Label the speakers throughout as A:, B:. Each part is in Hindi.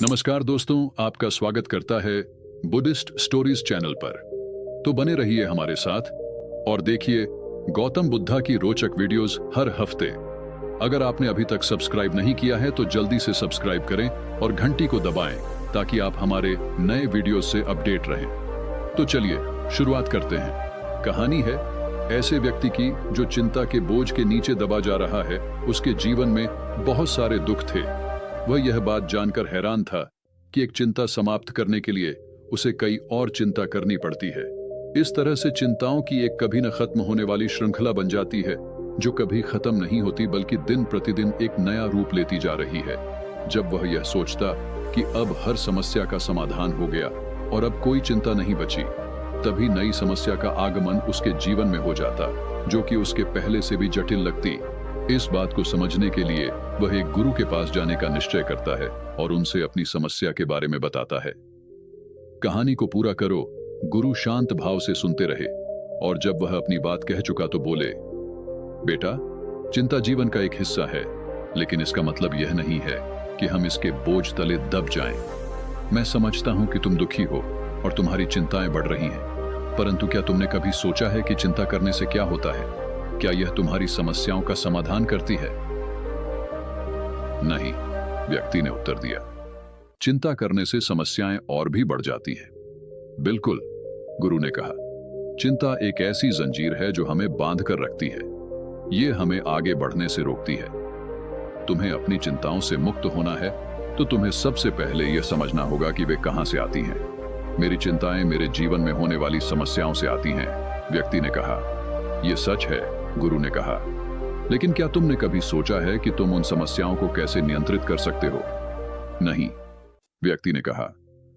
A: नमस्कार दोस्तों, आपका स्वागत करता है बुद्धिस्ट स्टोरीज चैनल पर। तो बने रहिए हमारे साथ और देखिए गौतम बुद्धा की रोचक वीडियोस हर हफ्ते। अगर आपने अभी तक सब्सक्राइब नहीं किया है तो जल्दी से सब्सक्राइब करें और घंटी को दबाएं ताकि आप हमारे नए वीडियोस से अपडेट रहें। तो चलिए शुरुआत करते हैं। कहानी है ऐसे व्यक्ति की जो चिंता के बोझ के नीचे दबा जा रहा है। उसके जीवन में बहुत सारे दुख थे। वह यह बात जानकर हैरान था कि एक चिंता समाप्त करने के लिए उसे कई और चिंता करनी पड़ती है। इस तरह से चिंताओं की एक कभी न खत्म होने वाली श्रृंखला बन जाती है जो कभी खत्म नहीं होती बल्कि दिन प्रतिदिन एक नया रूप लेती जा रही है। जब वह यह सोचता कि अब हर समस्या का समाधान हो गया और अब कोई चिंता नहीं बची, तभी नई समस्या का आगमन उसके जीवन में हो जाता जो कि उसके पहले से भी जटिल लगती। इस बात को समझने के लिए वह एक गुरु के पास जाने का निश्चय करता है और उनसे अपनी समस्या के बारे में बताता है। कहानी को पूरा करो। गुरु शांत भाव से सुनते रहे और जब वह अपनी बात कह चुका तो बोले, बेटा, चिंता जीवन का एक हिस्सा है, लेकिन इसका मतलब यह नहीं है कि हम इसके बोझ तले दब जाएं। मैं समझता हूं कि तुम दुखी हो और तुम्हारी चिंताएं बढ़ रही हैं, परंतु क्या तुमने कभी सोचा है कि चिंता करने से क्या होता है? क्या यह तुम्हारी समस्याओं का समाधान करती है? नहीं, व्यक्ति ने उत्तर दिया। चिंता करने से समस्याएं और भी बढ़ जाती हैं। बिल्कुल, गुरु ने कहा। चिंता एक ऐसी जंजीर है जो हमें बांध कर रखती है। ये हमें आगे बढ़ने से रोकती है। तुम्हें अपनी चिंताओं से मुक्त होना है तो तुम्हें सबसे पहले यह समझना होगा कि वे कहां से आती हैं। मेरी चिंताएं मेरे जीवन में होने वाली समस्याओं से आती हैं, व्यक्ति ने कहा। यह सच है, गुरु ने कहा, लेकिन क्या तुमने कभी सोचा है कि तुम उन समस्याओं को कैसे नियंत्रित कर सकते हो? नहीं, व्यक्ति ने कहा।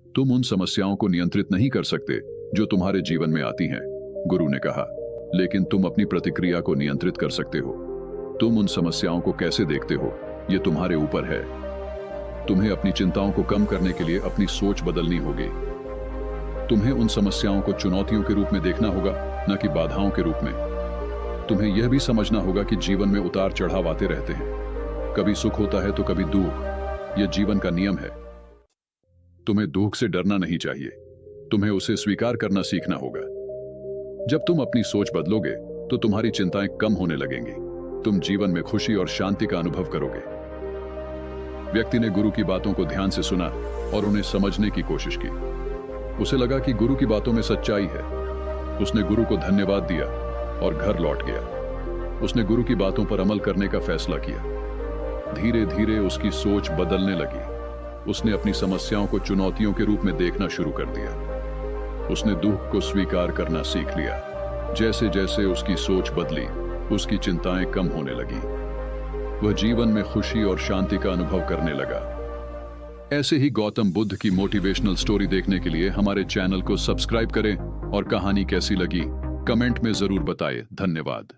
A: तुम उन समस्याओं को नियंत्रित नहीं कर सकते जो तुम्हारे जीवन में आती हैं, गुरु ने कहा, लेकिन तुम अपनी प्रतिक्रिया को नियंत्रित कर सकते हो। तुम उन समस्याओं को कैसे देखते हो, यह तुम्हारे ऊपर है। तुम्हें अपनी चिंताओं को कम करने के लिए अपनी सोच बदलनी होगी। तुम्हें उन समस्याओं को चुनौतियों के रूप में देखना होगा, न कि बाधाओं के रूप में। तुम्हें यह भी समझना होगा कि जीवन में उतार चढ़ाव आते रहते हैं। कभी सुख होता है तो कभी दुख। यह जीवन का नियम है। तुम्हें दुख से डरना नहीं चाहिए, तुम्हें उसे स्वीकार करना सीखना होगा। जब तुम अपनी सोच बदलोगे तो तुम्हारी चिंताएं कम होने लगेंगी। तुम जीवन में खुशी और शांति का अनुभव करोगे। व्यक्ति ने गुरु की बातों को ध्यान से सुना और उन्हें समझने की कोशिश की। उसे लगा कि गुरु की बातों में सच्चाई है। उसने गुरु को धन्यवाद दिया और घर लौट गया। उसने गुरु की बातों पर अमल करने का फैसला किया। धीरे धीरे उसकी सोच बदलने लगी। उसने अपनी समस्याओं को चुनौतियों के रूप में देखना शुरू कर दिया। उसने दुख को स्वीकार करना सीख लिया। जैसे जैसे उसकी सोच बदली, उसकी चिंताएं कम होने लगी। वह जीवन में खुशी और शांति का अनुभव करने लगा। ऐसे ही गौतम बुद्ध की मोटिवेशनल स्टोरी देखने के लिए हमारे चैनल को सब्सक्राइब करें और कहानी कैसी लगी कमेंट में जरूर बताएं। धन्यवाद।